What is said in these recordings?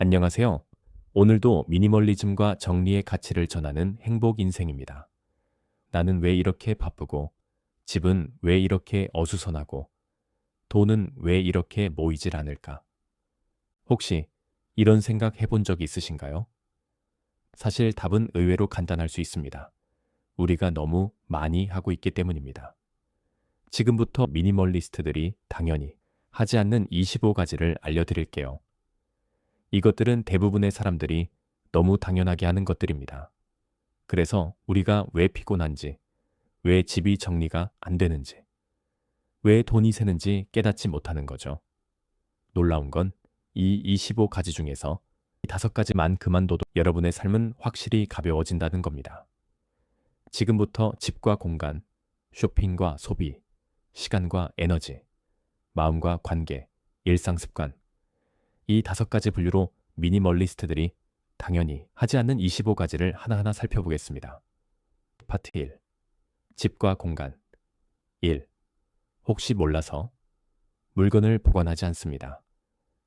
안녕하세요. 오늘도 미니멀리즘과 정리의 가치를 전하는 행복 인생입니다. 나는 왜 이렇게 바쁘고, 집은 왜 이렇게 어수선하고, 돈은 왜 이렇게 모이질 않을까? 혹시 이런 생각 해본 적 있으신가요? 사실 답은 의외로 간단할 수 있습니다. 우리가 너무 많이 하고 있기 때문입니다. 지금부터 미니멀리스트들이 당연히 하지 않는 25가지를 알려드릴게요. 이것들은 대부분의 사람들이 너무 당연하게 하는 것들입니다. 그래서 우리가 왜 피곤한지, 왜 집이 정리가 안 되는지, 왜 돈이 새는지 깨닫지 못하는 거죠. 놀라운 건 이 25가지 중에서 이 5가지만 그만둬도 여러분의 삶은 확실히 가벼워진다는 겁니다. 지금부터 집과 공간, 쇼핑과 소비, 시간과 에너지, 마음과 관계, 일상 습관, 이 5가지 분류로 미니멀리스트들이 당연히 하지 않는 25가지를 하나하나 살펴보겠습니다. 파트 1. 집과 공간. 1. 혹시 몰라서 물건을 보관하지 않습니다.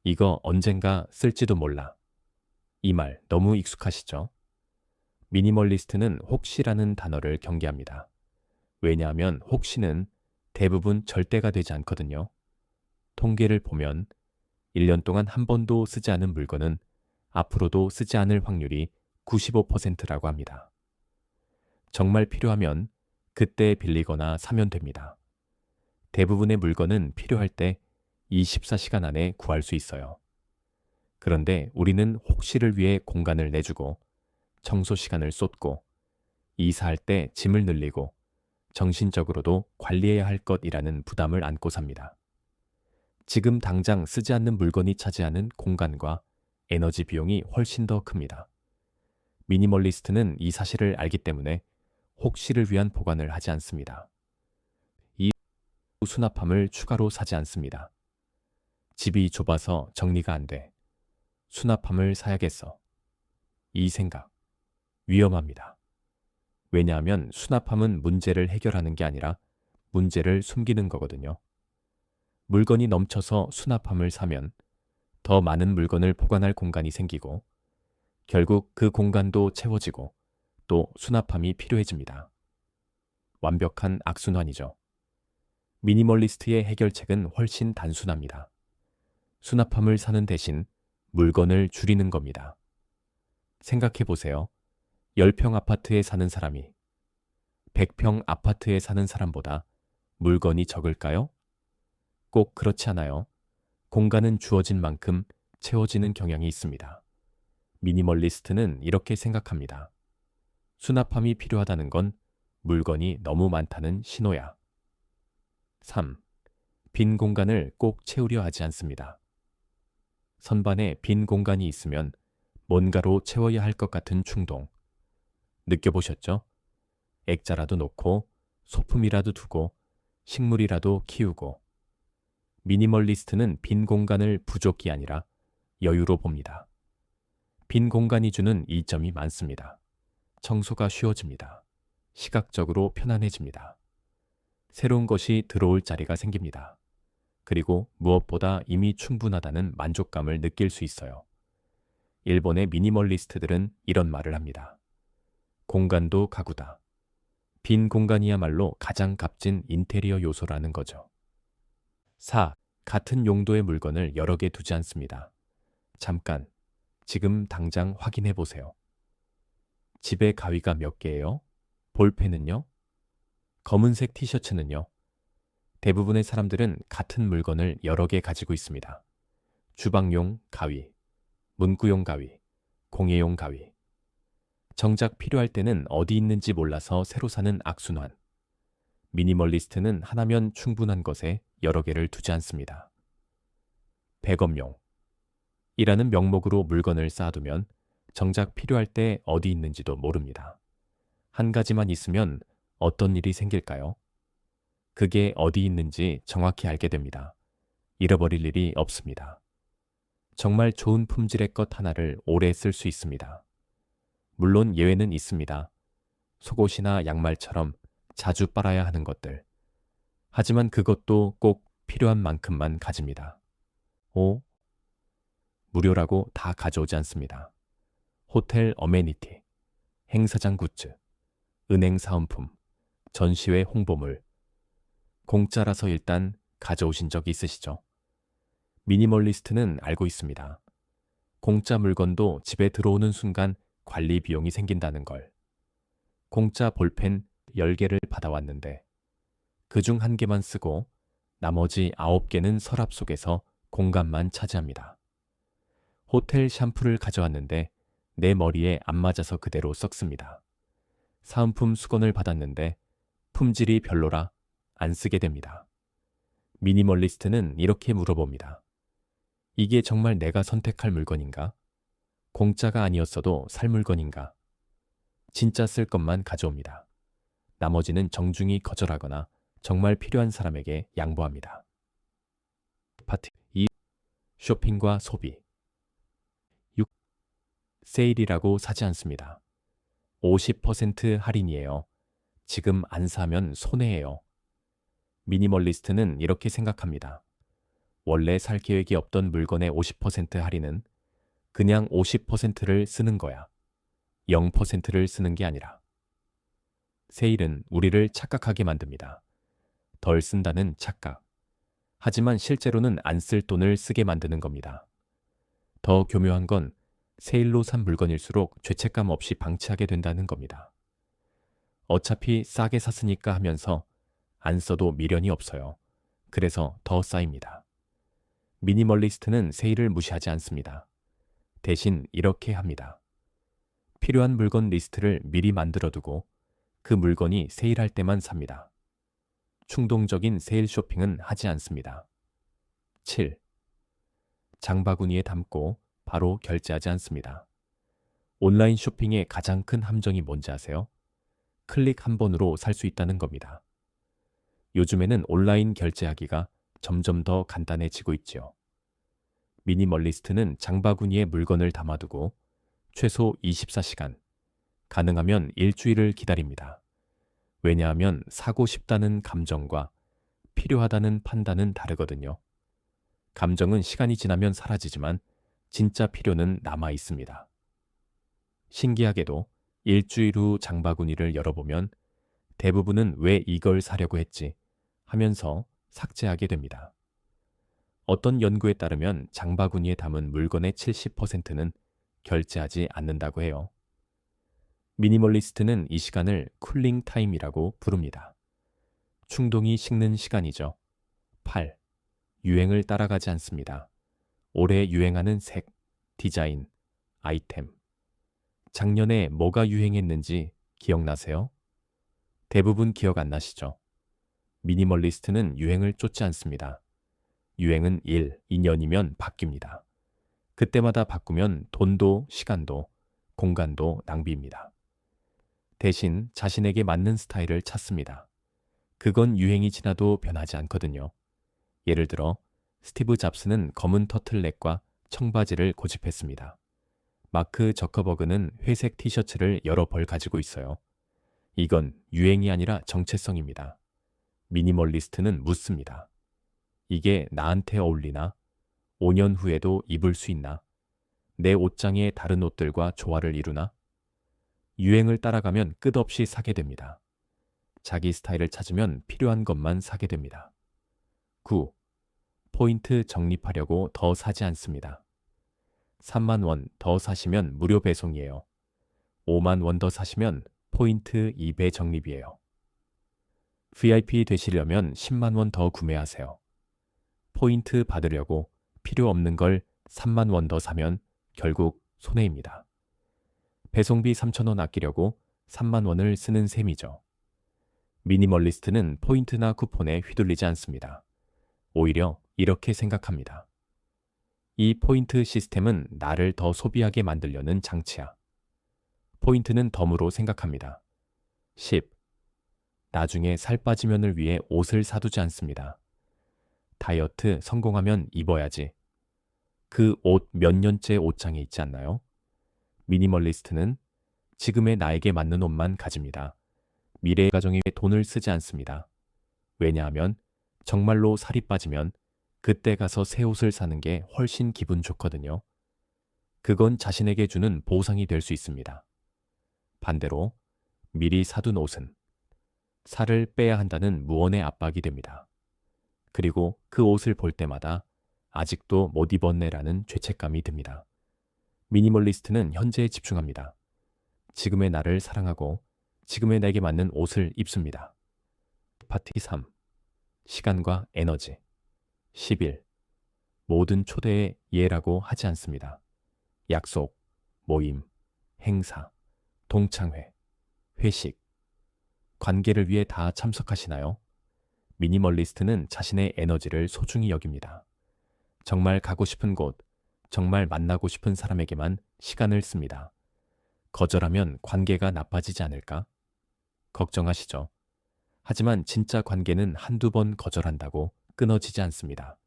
이거 언젠가 쓸지도 몰라. 이 말 너무 익숙하시죠? 미니멀리스트는 혹시라는 단어를 경계합니다. 왜냐하면 혹시는 대부분 절대가 되지 않거든요. 통계를 보면 1년 동안 한 번도 쓰지 않은 물건은 앞으로도 쓰지 않을 확률이 95%라고 합니다. 정말 필요하면 그때 빌리거나 사면 됩니다. 대부분의 물건은 필요할 때 24시간 안에 구할 수 있어요. 그런데 우리는 혹시를 위해 공간을 내주고 청소 시간을 쏟고 이사할 때 짐을 늘리고 정신적으로도 관리해야 할 것이라는 부담을 안고 삽니다. 지금 당장 쓰지 않는 물건이 차지하는 공간과 에너지 비용이 훨씬 더 큽니다. 미니멀리스트는 이 사실을 알기 때문에 혹시를 위한 보관을 하지 않습니다. 이 수납함을 추가로 사지 않습니다. 집이 좁아서 정리가 안 돼. 수납함을 사야겠어. 이 생각, 위험합니다. 왜냐하면 수납함은 문제를 해결하는 게 아니라 문제를 숨기는 거거든요. 물건이 넘쳐서 수납함을 사면 더 많은 물건을 보관할 공간이 생기고 결국 그 공간도 채워지고 또 수납함이 필요해집니다. 완벽한 악순환이죠. 미니멀리스트의 해결책은 훨씬 단순합니다. 수납함을 사는 대신 물건을 줄이는 겁니다. 생각해 보세요. 10평 아파트에 사는 사람이 100평 아파트에 사는 사람보다 물건이 적을까요? 꼭 그렇지 않아요. 공간은 주어진 만큼 채워지는 경향이 있습니다. 미니멀리스트는 이렇게 생각합니다. 수납함이 필요하다는 건 물건이 너무 많다는 신호야. 3. 빈 공간을 꼭 채우려 하지 않습니다. 선반에 빈 공간이 있으면 뭔가로 채워야 할 것 같은 충동. 느껴보셨죠? 액자라도 놓고 소품이라도 두고 식물이라도 키우고 미니멀리스트는 빈 공간을 부족이 아니라 여유로 봅니다. 빈 공간이 주는 이점이 많습니다. 청소가 쉬워집니다. 시각적으로 편안해집니다. 새로운 것이 들어올 자리가 생깁니다. 그리고 무엇보다 이미 충분하다는 만족감을 느낄 수 있어요. 일본의 미니멀리스트들은 이런 말을 합니다. 공간도 가구다. 빈 공간이야말로 가장 값진 인테리어 요소라는 거죠. 4. 같은 용도의 물건을 여러 개 두지 않습니다. 잠깐, 지금 당장 확인해 보세요. 집에 가위가 몇 개예요? 볼펜은요? 검은색 티셔츠는요? 대부분의 사람들은 같은 물건을 여러 개 가지고 있습니다. 주방용 가위, 문구용 가위, 공예용 가위. 정작 필요할 때는 어디 있는지 몰라서 새로 사는 악순환. 미니멀리스트는 하나면 충분한 것에 여러 개를 두지 않습니다. 백업용. 이라는 명목으로 물건을 쌓아두면 정작 필요할 때 어디 있는지도 모릅니다. 한 가지만 있으면 어떤 일이 생길까요? 그게 어디 있는지 정확히 알게 됩니다. 잃어버릴 일이 없습니다. 정말 좋은 품질의 것 하나를 오래 쓸 수 있습니다. 물론 예외는 있습니다. 속옷이나 양말처럼 자주 빨아야 하는 것들. 하지만 그것도 꼭 필요한 만큼만 가집니다. 5. 무료라고 다 가져오지 않습니다. 호텔 어메니티, 행사장 굿즈, 은행 사은품, 전시회 홍보물. 공짜라서 일단 가져오신 적 있으시죠? 미니멀리스트는 알고 있습니다. 공짜 물건도 집에 들어오는 순간 관리 비용이 생긴다는 걸. 공짜 볼펜 10개를 받아왔는데 그중 1개만 쓰고 나머지 9개는 서랍 속에서 공간만 차지합니다. 호텔 샴푸를 가져왔는데 내 머리에 안 맞아서 그대로 썩습니다. 사은품 수건을 받았는데 품질이 별로라 안 쓰게 됩니다. 미니멀리스트는 이렇게 물어봅니다. 이게 정말 내가 선택할 물건인가? 공짜가 아니었어도 살 물건인가? 진짜 쓸 것만 가져옵니다. 나머지는 정중히 거절하거나 정말 필요한 사람에게 양보합니다. 파트 2. 쇼핑과 소비. 6. 세일이라고 사지 않습니다. 50% 할인이에요. 지금 안 사면 손해예요. 미니멀리스트는 이렇게 생각합니다. 원래 살 계획이 없던 물건의 50% 할인은 그냥 50%를 쓰는 거야. 0%를 쓰는 게 아니라. 세일은 우리를 착각하게 만듭니다. 덜 쓴다는 착각. 하지만 실제로는 안 쓸 돈을 쓰게 만드는 겁니다. 더 교묘한 건 세일로 산 물건일수록 죄책감 없이 방치하게 된다는 겁니다. 어차피 싸게 샀으니까 하면서 안 써도 미련이 없어요. 그래서 더 쌓입니다. 미니멀리스트는 세일을 무시하지 않습니다. 대신 이렇게 합니다. 필요한 물건 리스트를 미리 만들어두고 그 물건이 세일할 때만 삽니다. 충동적인 세일 쇼핑은 하지 않습니다. 7. 장바구니에 담고 바로 결제하지 않습니다. 온라인 쇼핑의 가장 큰 함정이 뭔지 아세요? 클릭 한 번으로 살 수 있다는 겁니다. 요즘에는 온라인 결제하기가 점점 더 간단해지고 있지요. 미니멀리스트는 장바구니에 물건을 담아두고 최소 24시간, 가능하면 일주일을 기다립니다. 왜냐하면 사고 싶다는 감정과 필요하다는 판단은 다르거든요. 감정은 시간이 지나면 사라지지만 진짜 필요는 남아 있습니다. 신기하게도 일주일 후 장바구니를 열어보면 대부분은 왜 이걸 사려고 했지 하면서 삭제하게 됩니다. 어떤 연구에 따르면 장바구니에 담은 물건의 70%는 결제하지 않는다고 해요. 미니멀리스트는 이 시간을 쿨링 타임이라고 부릅니다. 충동이 식는 시간이죠. 8. 유행을 따라가지 않습니다. 올해 유행하는 색, 디자인, 아이템. 작년에 뭐가 유행했는지 기억나세요? 대부분 기억 안 나시죠? 미니멀리스트는 유행을 쫓지 않습니다. 유행은 1, 2년이면 바뀝니다. 그때마다 바꾸면 돈도 시간도 공간도 낭비입니다. 대신 자신에게 맞는 스타일을 찾습니다. 그건 유행이 지나도 변하지 않거든요. 예를 들어 스티브 잡스는 검은 터틀넥과 청바지를 고집했습니다. 마크 저커버그는 회색 티셔츠를 여러 벌 가지고 있어요. 이건 유행이 아니라 정체성입니다. 미니멀리스트는 묻습니다. 이게 나한테 어울리나? 5년 후에도 입을 수 있나? 내 옷장에 다른 옷들과 조화를 이루나? 유행을 따라가면 끝없이 사게 됩니다. 자기 스타일을 찾으면 필요한 것만 사게 됩니다. 9. 포인트 적립하려고 더 사지 않습니다. 3만 원 더 사시면 무료 배송이에요. 5만 원 더 사시면 포인트 2배 적립이에요. VIP 되시려면 10만 원 더 구매하세요. 포인트 받으려고 필요 없는 걸 3만 원 더 사면 결국 손해입니다. 배송비 3천 원 아끼려고 3만 원을 쓰는 셈이죠. 미니멀리스트는 포인트나 쿠폰에 휘둘리지 않습니다. 오히려 이렇게 생각합니다. 이 포인트 시스템은 나를 더 소비하게 만들려는 장치야. 포인트는 덤으로 생각합니다. 10. 나중에 살 빠지면을 위해 옷을 사두지 않습니다. 다이어트 성공하면 입어야지. 그 옷 몇 년째 옷장에 있지 않나요? 미니멀리스트는 지금의 나에게 맞는 옷만 가집니다. 미래의 가정에 돈을 쓰지 않습니다. 왜냐하면 정말로 살이 빠지면 그때 가서 새 옷을 사는 게 훨씬 기분 좋거든요. 그건 자신에게 주는 보상이 될 수 있습니다. 반대로 미리 사둔 옷은 살을 빼야 한다는 무언의 압박이 됩니다. 그리고 그 옷을 볼 때마다 아직도 못 입었네라는 죄책감이 듭니다. 미니멀리스트는 현재에 집중합니다. 지금의 나를 사랑하고 지금의 내게 맞는 옷을 입습니다. 파트 3. 시간과 에너지. 11. 모든 초대에 예라고 하지 않습니다. 약속, 모임, 행사, 동창회, 회식, 관계를 위해 다 참석하시나요? 미니멀리스트는 자신의 에너지를 소중히 여깁니다. 정말 가고 싶은 곳, 정말 만나고 싶은 사람에게만 시간을 씁니다. 거절하면 관계가 나빠지지 않을까? 걱정하시죠? 하지만 진짜 관계는 한두 번 거절한다고 끊어지지 않습니다.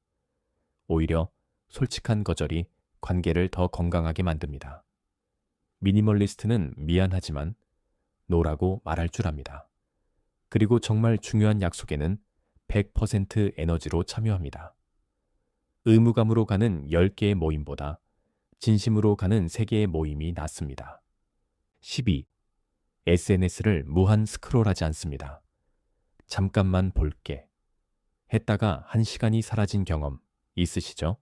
오히려 솔직한 거절이 관계를 더 건강하게 만듭니다. 미니멀리스트는 미안하지만 노라고 말할 줄 압니다. 그리고 정말 중요한 약속에는 100% 에너지로 참여합니다. 의무감으로 가는 10개의 모임보다 진심으로 가는 3개의 모임이 낫습니다. 12. SNS를 무한 스크롤하지 않습니다. 잠깐만 볼게. 했다가 1시간이 사라진 경험 있으시죠?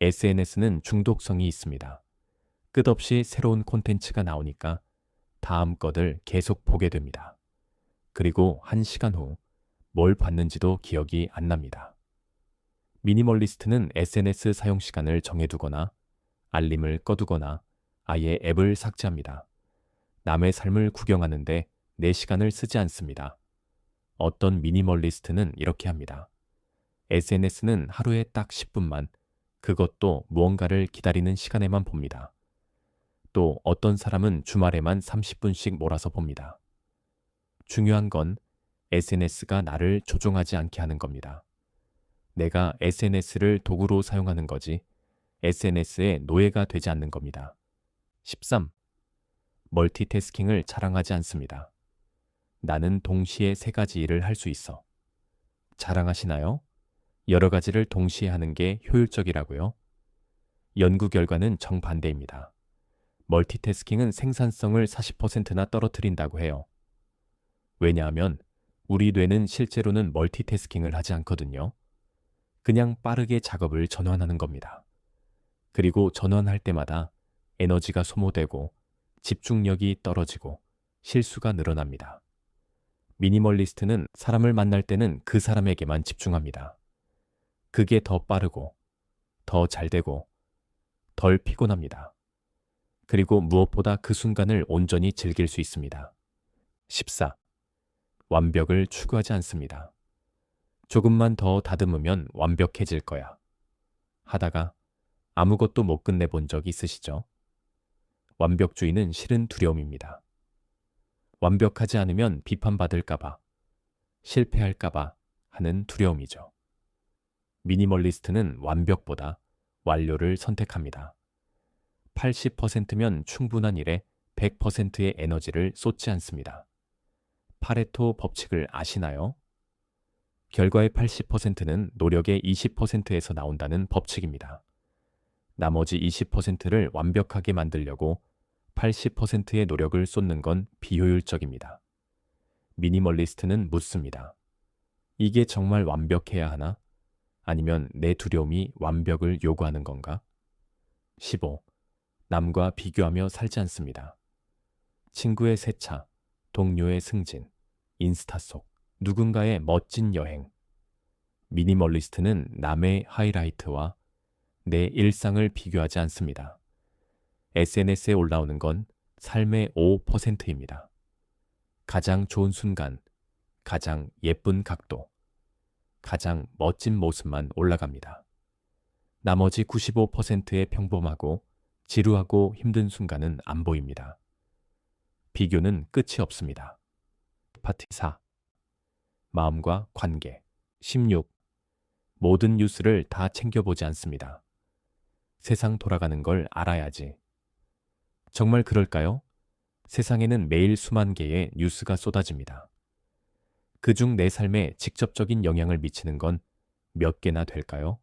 SNS는 중독성이 있습니다. 끝없이 새로운 콘텐츠가 나오니까 다음 것을 계속 보게 됩니다. 그리고 1시간 후 뭘 봤는지도 기억이 안 납니다. 미니멀리스트는 SNS 사용 시간을 정해두거나 알림을 꺼두거나 아예 앱을 삭제합니다. 남의 삶을 구경하는데 내 시간을 쓰지 않습니다. 어떤 미니멀리스트는 이렇게 합니다. SNS는 하루에 딱 10분만, 그것도 무언가를 기다리는 시간에만 봅니다. 또 어떤 사람은 주말에만 30분씩 몰아서 봅니다. 중요한 건 SNS가 나를 조종하지 않게 하는 겁니다. 내가 SNS를 도구로 사용하는 거지 SNS의 노예가 되지 않는 겁니다. 13. 멀티태스킹을 자랑하지 않습니다. 나는 동시에 3가지 일을 할 수 있어. 자랑하시나요? 여러 가지를 동시에 하는 게 효율적이라고요? 연구 결과는 정반대입니다. 멀티태스킹은 생산성을 40%나 떨어뜨린다고 해요. 왜냐하면 우리 뇌는 실제로는 멀티태스킹을 하지 않거든요. 그냥 빠르게 작업을 전환하는 겁니다. 그리고 전환할 때마다 에너지가 소모되고 집중력이 떨어지고 실수가 늘어납니다. 미니멀리스트는 사람을 만날 때는 그 사람에게만 집중합니다. 그게 더 빠르고 더 잘 되고 덜 피곤합니다. 그리고 무엇보다 그 순간을 온전히 즐길 수 있습니다. 14. 완벽을 추구하지 않습니다. 조금만 더 다듬으면 완벽해질 거야. 하다가 아무것도 못 끝내본 적 있으시죠? 완벽주의는 실은 두려움입니다. 완벽하지 않으면 비판받을까봐, 실패할까봐 하는 두려움이죠. 미니멀리스트는 완벽보다 완료를 선택합니다. 80%면 충분한 일에 100%의 에너지를 쏟지 않습니다. 파레토 법칙을 아시나요? 결과의 80%는 노력의 20%에서 나온다는 법칙입니다. 나머지 20%를 완벽하게 만들려고 80%의 노력을 쏟는 건 비효율적입니다. 미니멀리스트는 묻습니다. 이게 정말 완벽해야 하나? 아니면 내 두려움이 완벽을 요구하는 건가? 15. 남과 비교하며 살지 않습니다. 친구의 새 차, 동료의 승진, 인스타 속 누군가의 멋진 여행. 미니멀리스트는 남의 하이라이트와 내 일상을 비교하지 않습니다. SNS에 올라오는 건 삶의 5%입니다. 가장 좋은 순간, 가장 예쁜 각도, 가장 멋진 모습만 올라갑니다. 나머지 95%의 평범하고 지루하고 힘든 순간은 안 보입니다. 비교는 끝이 없습니다. 파트 4. 마음과 관계. 16. 모든 뉴스를 다 챙겨보지 않습니다. 세상 돌아가는 걸 알아야지. 정말 그럴까요? 세상에는 매일 수만 개의 뉴스가 쏟아집니다. 그중 내 삶에 직접적인 영향을 미치는 건 몇 개나 될까요?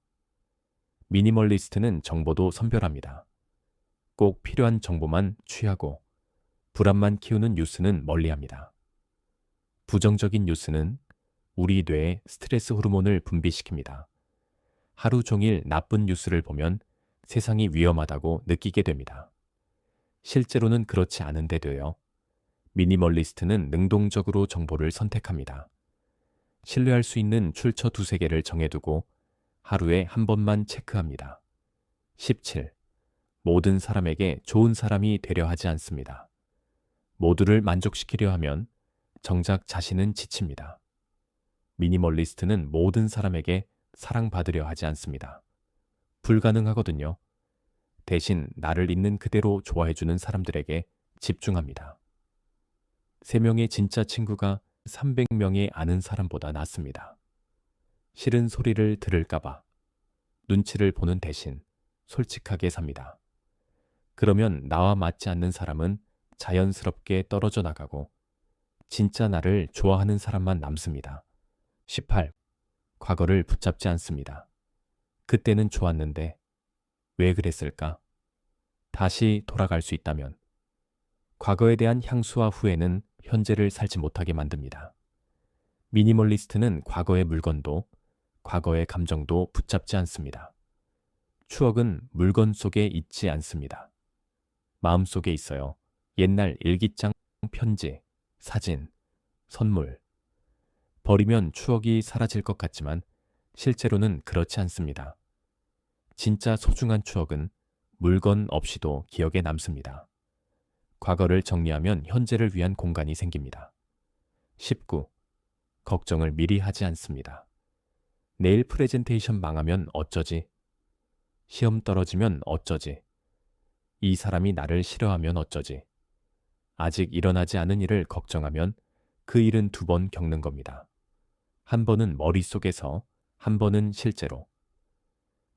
미니멀리스트는 정보도 선별합니다. 꼭 필요한 정보만 취하고 불안만 키우는 뉴스는 멀리합니다. 부정적인 뉴스는 우리 뇌에 스트레스 호르몬을 분비시킵니다. 하루 종일 나쁜 뉴스를 보면 세상이 위험하다고 느끼게 됩니다. 실제로는 그렇지 않은데도요. 미니멀리스트는 능동적으로 정보를 선택합니다. 신뢰할 수 있는 출처 두세 개를 정해두고 하루에 한 번만 체크합니다. 17. 모든 사람에게 좋은 사람이 되려 하지 않습니다. 모두를 만족시키려 하면 정작 자신은 지칩니다. 미니멀리스트는 모든 사람에게 사랑받으려 하지 않습니다. 불가능하거든요. 대신 나를 있는 그대로 좋아해주는 사람들에게 집중합니다. 3명의 진짜 친구가 300명의 아는 사람보다 낫습니다. 싫은 소리를 들을까봐 눈치를 보는 대신 솔직하게 삽니다. 그러면 나와 맞지 않는 사람은 자연스럽게 떨어져 나가고 진짜 나를 좋아하는 사람만 남습니다. 18. 과거를 붙잡지 않습니다. 그때는 좋았는데 왜 그랬을까? 다시 돌아갈 수 있다면 과거에 대한 향수와 후회는 현재를 살지 못하게 만듭니다. 미니멀리스트는 과거의 물건도 과거의 감정도 붙잡지 않습니다. 추억은 물건 속에 있지 않습니다. 마음속에 있어요. 옛날 일기장, 편지, 사진, 선물. 버리면 추억이 사라질 것 같지만 실제로는 그렇지 않습니다. 진짜 소중한 추억은 물건 없이도 기억에 남습니다. 과거를 정리하면 현재를 위한 공간이 생깁니다. 19. 걱정을 미리 하지 않습니다. 내일 프레젠테이션 망하면 어쩌지? 시험 떨어지면 어쩌지? 이 사람이 나를 싫어하면 어쩌지? 아직 일어나지 않은 일을 걱정하면 그 일은 2번 겪는 겁니다. 한 번은 머릿속에서, 한 번은 실제로.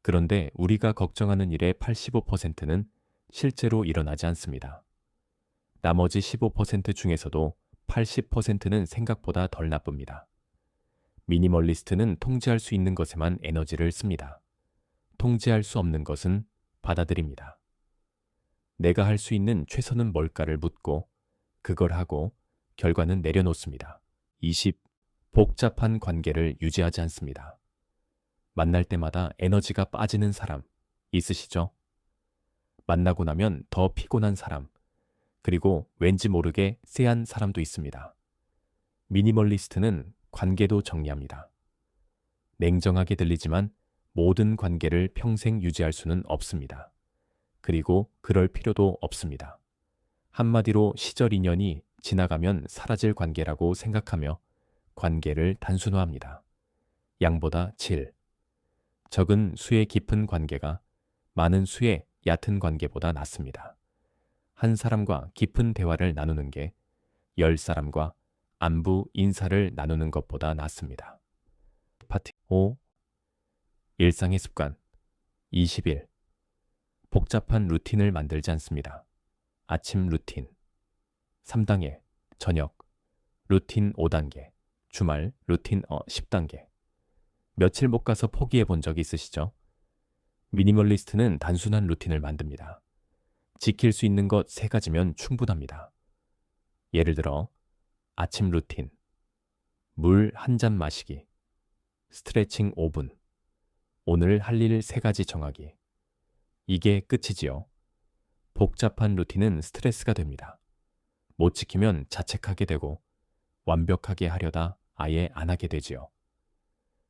그런데 우리가 걱정하는 일의 85%는 실제로 일어나지 않습니다. 나머지 15% 중에서도 80%는 생각보다 덜 나쁩니다. 미니멀리스트는 통제할 수 있는 것에만 에너지를 씁니다. 통제할 수 없는 것은 받아들입니다. 내가 할 수 있는 최선은 뭘까를 묻고 그걸 하고 결과는 내려놓습니다. 20. 복잡한 관계를 유지하지 않습니다. 만날 때마다 에너지가 빠지는 사람 있으시죠? 만나고 나면 더 피곤한 사람, 그리고 왠지 모르게 쎄한 사람도 있습니다. 미니멀리스트는 관계도 정리합니다. 냉정하게 들리지만 모든 관계를 평생 유지할 수는 없습니다. 그리고 그럴 필요도 없습니다. 한마디로 시절 인연이 지나가면 사라질 관계라고 생각하며 관계를 단순화합니다. 양보다 질. 적은 수의 깊은 관계가 많은 수의 얕은 관계보다 낫습니다. 한 사람과 깊은 대화를 나누는 게 10사람과 안부 인사를 나누는 것보다 낫습니다. 파트 5. 일상의 습관 21. 복잡한 루틴을 만들지 않습니다. 아침 루틴 3단계, 저녁 루틴 5단계, 주말 루틴 10단계. 며칠 못 가서 포기해 본 적 있으시죠? 미니멀리스트는 단순한 루틴을 만듭니다. 지킬 수 있는 것 3가지면 충분합니다. 예를 들어 아침 루틴, 물 1잔 마시기, 스트레칭 5분, 오늘 할 일 3가지 정하기. 이게 끝이지요. 복잡한 루틴은 스트레스가 됩니다. 못 지키면 자책하게 되고 완벽하게 하려다 아예 안 하게 되지요.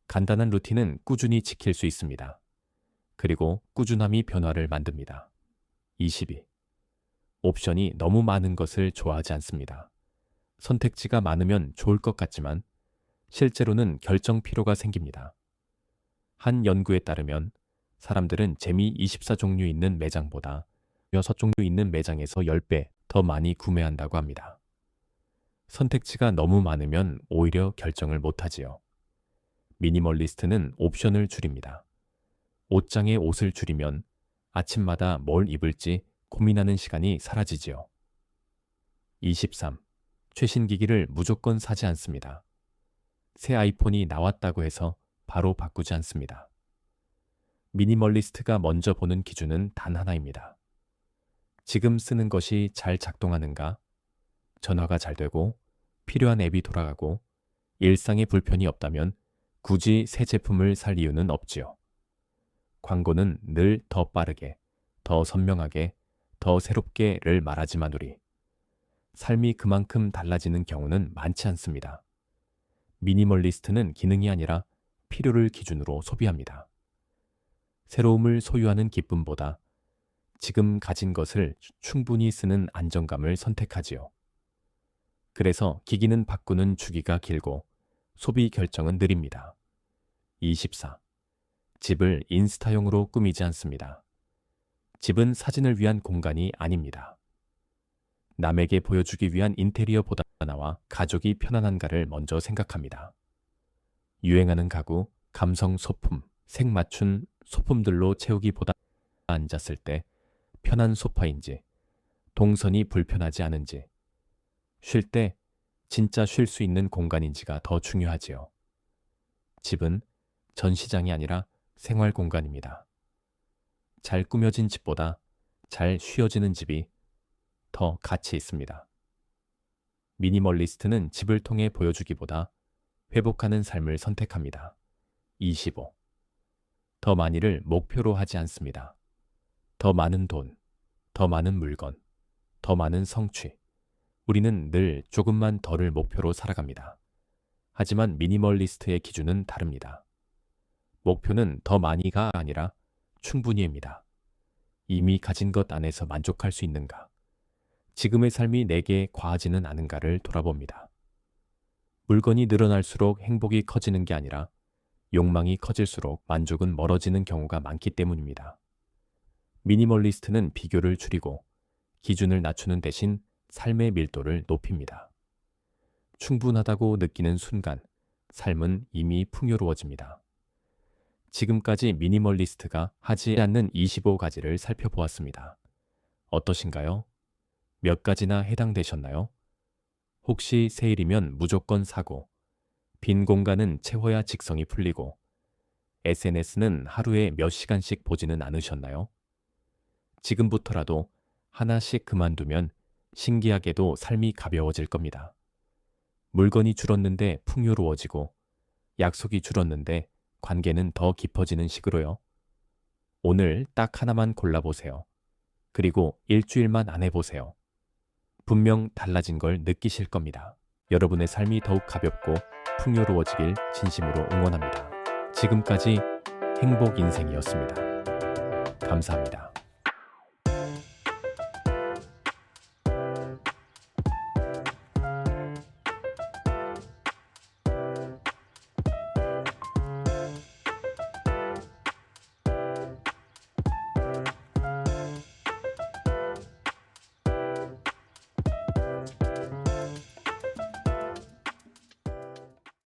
간단한 루틴은 꾸준히 지킬 수 있습니다. 그리고 꾸준함이 변화를 만듭니다. 22. 옵션이 너무 많은 것을 좋아하지 않습니다. 선택지가 많으면 좋을 것 같지만 실제로는 결정 피로가 생깁니다. 한 연구에 따르면 사람들은 재미 24종류 있는 매장보다 6종류 있는 매장에서 10배 더 많이 구매한다고 합니다. 선택지가 너무 많으면 오히려 결정을 못하지요. 미니멀리스트는 옵션을 줄입니다. 옷장에 옷을 줄이면 아침마다 뭘 입을지 고민하는 시간이 사라지지요. 23. 최신 기기를 무조건 사지 않습니다. 새 아이폰이 나왔다고 해서 바로 바꾸지 않습니다. 미니멀리스트가 먼저 보는 기준은 단 하나입니다. 지금 쓰는 것이 잘 작동하는가? 전화가 잘 되고 필요한 앱이 돌아가고 일상에 불편이 없다면 굳이 새 제품을 살 이유는 없지요. 광고는 늘 더 빠르게, 더 선명하게, 더 새롭게를 말하지만 우리 삶이 그만큼 달라지는 경우는 많지 않습니다. 미니멀리스트는 기능이 아니라 필요를 기준으로 소비합니다. 새로움을 소유하는 기쁨보다 지금 가진 것을 충분히 쓰는 안정감을 선택하지요. 그래서 기기는 바꾸는 주기가 길고 소비 결정은 느립니다. 24. 집을 인스타용으로 꾸미지 않습니다. 집은 사진을 위한 공간이 아닙니다. 남에게 보여주기 위한 인테리어보다 나와 가족이 편안한가를 먼저 생각합니다. 유행하는 가구, 감성 소품, 색 맞춘 소품들로 채우기보다 앉았을 때 편한 소파인지, 동선이 불편하지 않은지, 쉴 때 진짜 쉴 수 있는 공간인지가 더 중요하지요. 집은 전시장이 아니라 생활 공간입니다. 잘 꾸며진 집보다 잘 쉬어지는 집이 더 가치 있습니다. 미니멀리스트는 집을 통해 보여주기보다 회복하는 삶을 선택합니다. 25. 더 많이를 목표로 하지 않습니다. 더 많은 돈, 더 많은 물건, 더 많은 성취. 우리는 늘 조금만 더를 목표로 살아갑니다. 하지만 미니멀리스트의 기준은 다릅니다. 목표는 더 많이가 아니라 충분히입니다. 이미 가진 것 안에서 만족할 수 있는가? 지금의 삶이 내게 과하지는 않은가를 돌아봅니다. 물건이 늘어날수록 행복이 커지는 게 아니라 욕망이 커질수록 만족은 멀어지는 경우가 많기 때문입니다. 미니멀리스트는 비교를 줄이고 기준을 낮추는 대신 삶의 밀도를 높입니다. 충분하다고 느끼는 순간 삶은 이미 풍요로워집니다. 지금까지 미니멀리스트가 하지 않는 25가지를 살펴보았습니다. 어떠신가요? 몇 가지나 해당되셨나요? 혹시 세일이면 무조건 사고, 빈 공간은 채워야 직성이 풀리고, SNS는 하루에 몇 시간씩 보지는 않으셨나요? 지금부터라도 하나씩 그만두면 신기하게도 삶이 가벼워질 겁니다. 물건이 줄었는데 풍요로워지고, 약속이 줄었는데 관계는 더 깊어지는 식으로요. 오늘 딱 하나만 골라보세요. 그리고 일주일만 안 해보세요. 분명 달라진 걸 느끼실 겁니다. 여러분의 삶이 더욱 가볍고 풍요로워지길 진심으로 응원합니다. 지금까지 행복 인생이었습니다. 감사합니다.